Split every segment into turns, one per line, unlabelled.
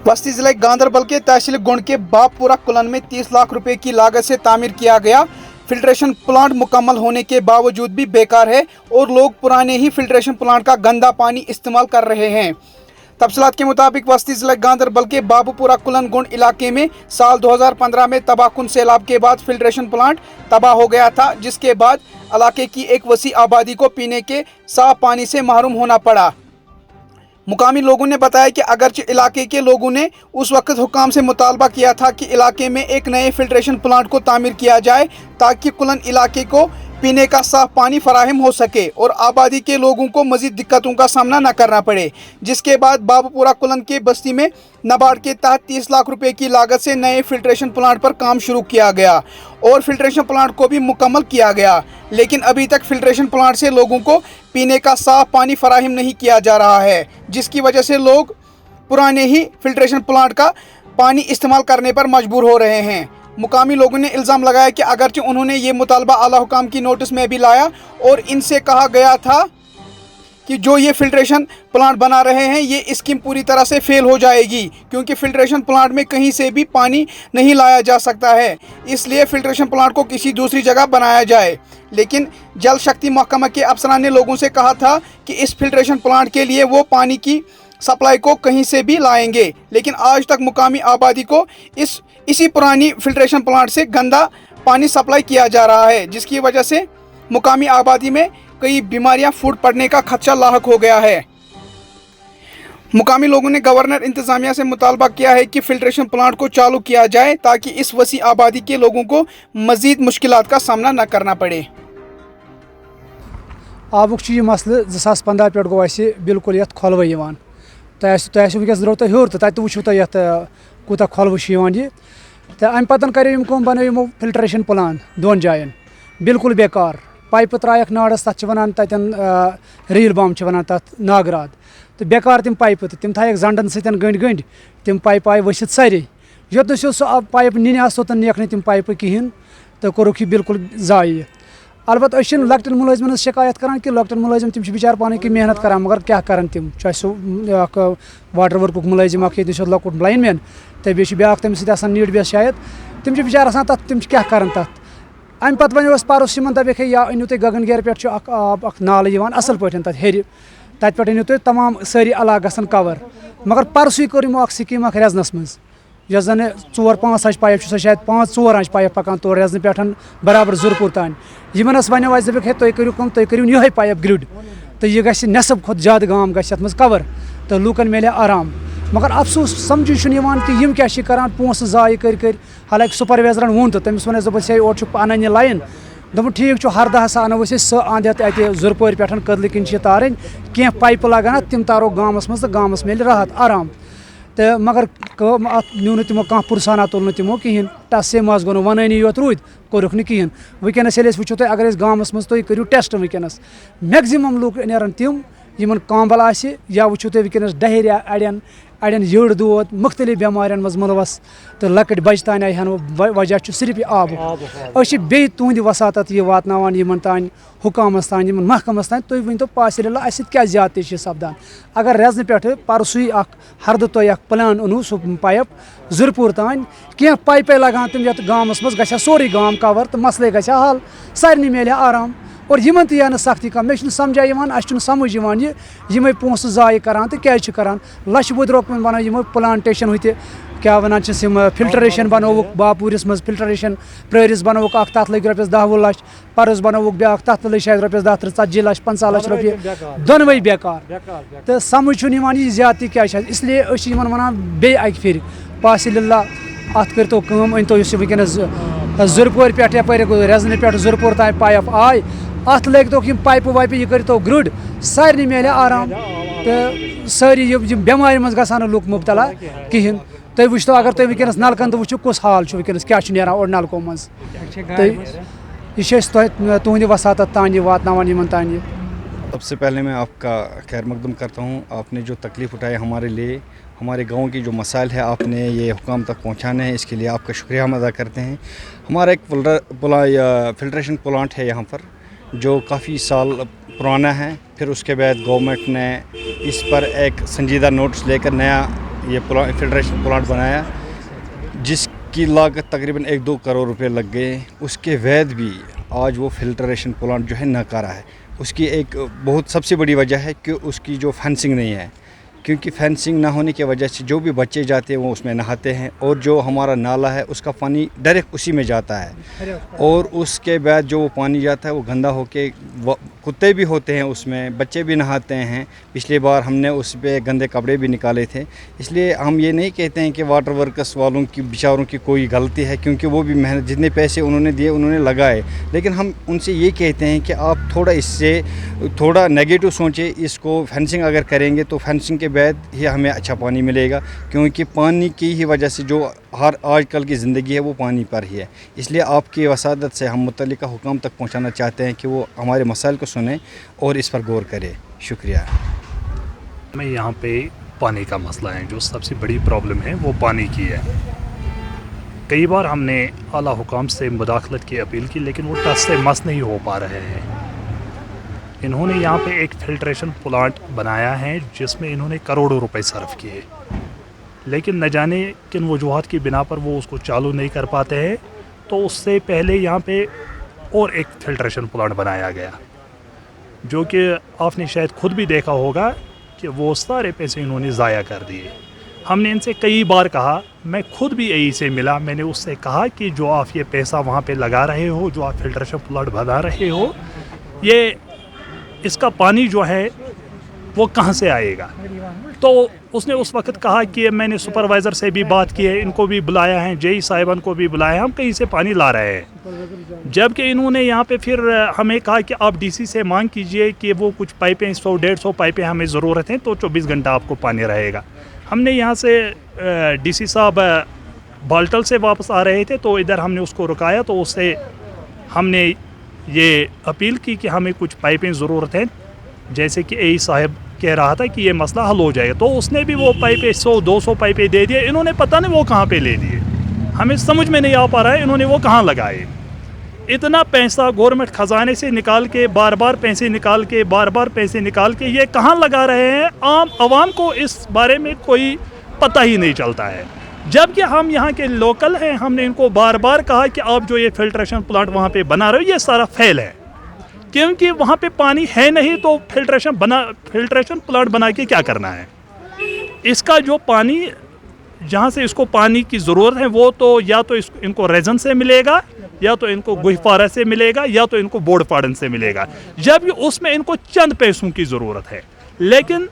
बस्ती जिले गांधरबल के तहसील गुंड के बापपुरा कुलन में 30 लाख रुपए की लागत से तामीर किया गया फिल्ट्रेशन प्लांट मुकम्मल होने के बावजूद भी बेकार है और लोग पुराने ही फिल्ट्रेशन प्लांट का गंदा पानी इस्तेमाल कर रहे हैं। तफसीलात के मुताबिक बस्ती जिला गांधरबल के बाबूपुरा कुलन गुंड इलाके में साल 2015 में तबाहकुन सैलाब के बाद फिल्ट्रेशन प्लांट तबाह हो गया था, जिसके बाद इलाके की एक वसी आबादी को पीने के साफ पानी से महरूम होना पड़ा। मुकामी लोगों ने बताया कि अगरचे इलाके के लोगों ने उस वक्त हुकाम से मुतालबा किया था कि इलाके में एक नए फिल्ट्रेशन प्लांट को तामीर किया जाए ताकि कुलन इलाके को पीने का साफ पानी फराहम हो सके और आबादी के लोगों को मज़ीद दिक्कतों का सामना न करना पड़े। जिसके बाद बाबूपुरा कुलन के बस्ती में नाबार्ड के तहत 30 लाख रुपए की लागत से नए फिल्ट्रेशन प्लांट पर काम शुरू किया गया और फिल्ट्रेशन प्लांट को भी मुकम्मल किया गया, लेकिन अभी तक फिल्ट्रेशन प्लांट से लोगों को पीने का साफ पानी फराहम नहीं किया जा रहा है, जिसकी वजह से लोग पुराने ही फिल्ट्रेशन प्लांट का पानी इस्तेमाल करने पर मजबूर हो रहे हैं। मुकामी लोगों ने इल्ज़ाम लगाया कि अगरचे उन्होंने ये मुतालबा आला हुकाम की नोटिस में भी लाया और इनसे कहा गया था कि जो ये फिल्ट्रेशन प्लांट बना रहे हैं ये स्कीम पूरी तरह से फेल हो जाएगी, क्योंकि फिल्ट्रेशन प्लांट में कहीं से भी पानी नहीं लाया जा सकता है, इसलिए फिल्ट्रेशन प्लांट को किसी दूसरी जगह बनाया जाए। लेकिन जल शक्ति महकमा के अफसरान ने लोगों से कहा था कि इस फिल्ट्रेशन प्लांट के लिए वो पानी की सप्लाई को कहीं से भी लाएंगे, लेकिन आज तक मुकामी आबादी को इसी पुरानी फिल्ट्रेशन प्लांट से गंदा पानी सप्लाई किया जा रहा है, जिसकी वजह से मुकामी आबादी में कई बीमारियां फूट पड़ने का खदशा लाहक हो गया है। मुकामी लोगों ने गवर्नर इंतजामिया से मुतालबा किया है कि फिल्ट्रेशन प्लांट को चालू किया जाए ताकि इस वसी आबादी के लोगों को मजीद मुश्किलात का सामना न करना पड़े।
आबुक मसल 2015 पे गो बिल्कुल ये खोलव वस द्रो तुम हूर तो वो कूत खोलव यह तो अम पतन कर बनो फिल्ट्रेशन प्लांट 2 जायन बिल्कुल बेकार पाइप त्रायक नाड़स तथ वन तन रील बम वन तथ नागराद तो बेकार तम पाइप तम थक जंडन सतन गंड गंड तम पाइप आय वसित सारे योत सह पाइप नीन सोतन नेक तम पाइप कहें तो कोरुख बिल्कुल जाय। अलबत् लकटन मुलाजिमन शिकायत करान कि लकटन मुलाजिम तम बिचार पानी की मेहनत करान मगर क्या करान तम सह वाटर वर्क मुलाजिम लकुट लाइन मैन तो बे ब्या तमिस नीड बेस शायद तम बिचार तथ तम क्या करान तथ अम पत वो परस दपे या अनु तुम गगनगैर पे नाल असल पे तथ हेर तत पे अनु तुम तमाम सारी इलाक गसन कवर मगर परसु कर स्कीम रेजनस मज यस जन 4-5 इंच पाइप शायद 5-4 इंच पाइप पकान तौर रेजन पे बराबर जुरपुर तान वन वन दे तुम करू कम तुम करू ये पाइप ग्रिड तो यह गि नसब खुद ज़्यादा गाम गज कवर तो लूकन मिले आराम। मगर अफसोस समझ कि यम क्या करान पोस जाय कर हालांकि सुपरवाइजरन वोन तो तमिस वन दोपस ओर अन यह लाइन दोप ठीक हरदा हसा अनो सह अंद अत जुरपोर पे कदल किन तारन कह पाइप लगाना तम तारो गामस मज तो गामस मिले राहत आराम तो मगर न्यू तमो कह पुरसाना तुल तमो कहें टसे मज गो वनानी योत रूद कोरुख कहें। वनस वो तुम अगर गामस मज तुम करू टेस्ट वनस मैक्सिमम लूक नेरन तम यमन कांबल आसि या वो तुम वनस डायरिया अड़न अड़न यड़ दोद मुख्तलिफ बेमारियन मज मुलवस तो लकट बच तान आन वजह सिर्फ आब बे तुंद वसात यह वातनावान यमन तान हुकामस तान यमन महकमस तान तुम वन तो पासिल क्या ज्यादा सपदान अगर रेजन पे परसु हरद तुम प्लान अनु सह पाइप जुरपुर तान कह पाइपे लगान तम ये गामस मज ग सोरे गाम कवर तो मसले ग हल सारे मिले आराम और यमन तह सख्ती कम मे समझा समझ ये पोस जाय करान तो क्या करान लच बुद रोकन बनो यमो प्लांटेशन हुत क्या वन फिल्ट्रेशन बनोवुक बापूरिस मज फिल्ट्रेशन प्ररिस बनोवुक तथ लग रपस 10-20 लाख परस बनोवुक ब्या तथ लग शायद रपस 10-40 लाख 50 लाख रुपये दोनवे बेकार तो समझ यह ज्यादा क्या इसलिए वन बे अक फिर पासिल्ला अत करो कम अन तो वनस जुरपुर पे रेजन पे जुरपुर तान पाइप आय अत लग तो पाइप वाइप यह करो ग्रिड सारे मिले आराम तो सारी बेमार मज ग लूक मुबतला कहें तुम वो अगर तुम वनस नलकन तो वो कुछ हाल वनस क्या नान और नलको मज तो यह तुंद वसात तान वातनावान तान।
सबसे पहले मैं आपका खैर मकदम करता हूँ। आपने जो तकलीफ़ उठाई हमारे लिए, हमारे गांव की जो मसाइल है आपने ये हुकाम तक पहुँचाने हैं, इसके लिए आपका शुक्रिया हम अदा करते हैं। हमारा एक फिल्ट्रेशन प्लांट है यहाँ पर जो काफ़ी साल पुराना है, फिर उसके बाद गवर्नमेंट ने इस पर एक संजीदा नोटिस लेकर नया ये फिल्ट्रेशन प्लांट बनाया, जिसकी लागत तकरीबन 1-2 करोड़ रुपए लग गए, उसके बाद भी आज वो फिल्ट्रेशन प्लांट जो है नकारा है। उसकी एक बहुत सबसे बड़ी वजह है कि उसकी जो फेंसिंग नहीं है, क्योंकि फेंसिंग ना होने की वजह से जो भी बच्चे जाते हैं वो उसमें नहाते हैं, और जो हमारा नाला है उसका पानी डायरेक्ट उसी में जाता है, और उसके बाद जो वो पानी जाता है वो गंदा होके कुत्ते भी होते हैं उसमें, बच्चे भी नहाते हैं। पिछली बार हमने उस पर गंदे कपड़े भी निकाले थे। इसलिए हम ये नहीं कहते हैं कि वाटर वर्कर्स वालों की बेचारों की कोई गलती है, क्योंकि वो भी मेहनत, जितने पैसे उन्होंने दिए उन्होंने लगाए, लेकिन हम उनसे ये कहते हैं कि आप थोड़ा इससे थोड़ा नेगेटिव सोचें। इसको फेंसिंग अगर करेंगे तो फेंसिंग के बाद ही हमें अच्छा पानी मिलेगा, क्योंकि पानी की ही वजह से जो हर आजकल की ज़िंदगी है वो पानी पर ही है। इसलिए आपकी वसादत से हम मुतल्लिका हुकाम तक पहुंचाना चाहते हैं कि वो हमारे मसाइल को सुने और इस पर गौर करें। शुक्रिया।
में यहाँ पे पानी का मसला है, जो सबसे बड़ी प्रॉब्लम है वो पानी की है। कई बार हमने आला हुकाम से मुदाखलत की अपील की, लेकिन वो टस से मस नहीं हो पा रहे हैं। इन्होंने यहाँ पे एक फिल्ट्रेशन प्लांट बनाया है जिसमें इन्होंने करोड़ों रुपए सर्फ किए, लेकिन न जाने किन वजूहात की बिना पर वो उसको चालू नहीं कर पाते हैं। तो उससे पहले यहाँ पे और एक फिल्ट्रेशन प्लांट बनाया गया, जो कि आपने शायद खुद भी देखा होगा कि वो सारे पैसे इन्होंने ज़ाया कर दिए। हमने इनसे कई बार कहा, मैं खुद भी यही से मिला, मैंने उससे कहा कि जो आप ये पैसा वहाँ पे लगा रहे हो, जो आप फिल्ट्रेशन प्लांट बना रहे हो, ये इसका पानी जो है वो कहाँ से आएगा। तो उसने उस वक्त कहा कि मैंने सुपरवाइज़र से भी बात की है, इनको भी बुलाया है, जेई साहिबान को भी बुलाया है, हम कहीं से पानी ला रहे हैं। जबकि इन्होंने यहाँ पे फिर हमें कहा कि आप डीसी से मांग कीजिए कि वो कुछ पाइपें 100-150 पाइपें हमें ज़रूरत हैं, तो 24 घंटा आपको पानी रहेगा। हमने यहाँ से डीसी साहब बाल्टल से वापस आ रहे थे, तो इधर हमने उसको रुकाया, तो उससे हमने ये अपील की कि हमें कुछ पाइपें ज़रूरत हैं, जैसे कि एई साहब कह रहा था कि ये मसला हल हो जाएगा। तो उसने भी वो पाइपें 100-200 पाइपें दे दिए। इन्होंने पता नहीं वो कहाँ पे ले लिए, हमें समझ में नहीं आ पा रहा है इन्होंने वो कहाँ लगाए। इतना पैसा गवर्नमेंट ख़जाने से निकाल के बार बार पैसे निकाल के ये कहाँ लगा रहे हैं, आम आवाम को इस बारे में कोई पता ही नहीं चलता है। जबकि हम यहाँ के लोकल हैं, हमने इनको बार बार कहा कि आप जो ये फिल्ट्रेशन प्लांट वहाँ पे बना रहे हो ये सारा फेल है, क्योंकि वहाँ पे पानी है नहीं, तो फिल्ट्रेशन प्लांट बना के क्या करना है। इसका जो पानी जहाँ से इसको पानी की ज़रूरत है वो तो या तो इनको रेजन से मिलेगा, या तो इनको गुहिफारा से मिलेगा, या तो इनको बोर्ड फाड़न से मिलेगा, जबकि उसमें इनको चंद पैसों की ज़रूरत है। लेकिन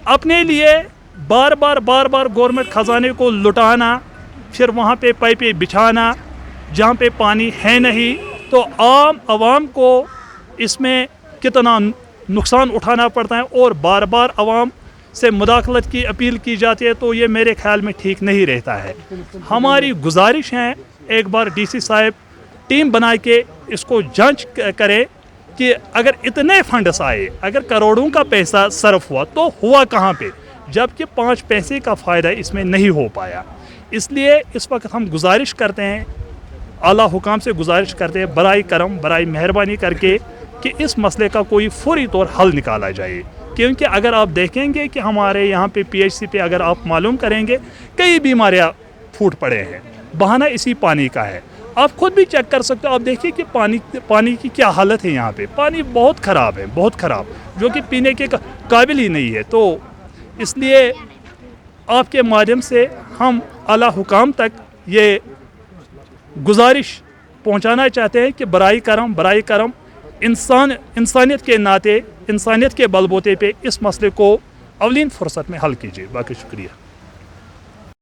अपने लिए बार बार गवर्नमेंट ख़जाने को लुटाना, फिर वहाँ पे पाइपें बिछाना जहाँ पे पानी है नहीं, तो आम आवाम को इसमें कितना नुकसान उठाना पड़ता है, और बार बार आवाम से मुदाखलत की अपील की जाती है, तो ये मेरे ख्याल में ठीक नहीं रहता है। हमारी गुजारिश है एक बार डीसी साहब टीम बना के इसको जांच करें कि अगर इतने फंड्स आए, अगर करोड़ों का पैसा सर्फ हुआ तो हुआ कहाँ पे, जबकि 5 पैसे का फ़ायदा इसमें नहीं हो पाया। इसलिए इस वक्त हम गुजारिश करते हैं, आला हुकाम से गुजारिश करते हैं, बराए करम बराए मेहरबानी करके कि इस मसले का कोई फौरी तौर हल निकाला जाए। क्योंकि अगर आप देखेंगे कि हमारे यहाँ पे PHC पे अगर आप मालूम करेंगे कई बीमारियाँ फूट पड़े हैं, बहाना इसी पानी का है। आप खुद भी चेक कर सकते हो, आप देखिए कि पानी की क्या हालत है यहाँ पे। पानी बहुत ख़राब है, बहुत ख़राब, जो कि पीने के काबिल ही नहीं है। तो इसलिए आपके माध्यम से हम आला हुकाम तक ये गुजारिश पहुँचाना चाहते हैं कि बराए करम इंसानियत के नाते, इंसानियत के बलबूते पे इस मसले को अवलीन फुर्सत में हल कीजिए। बाकी शुक्रिया।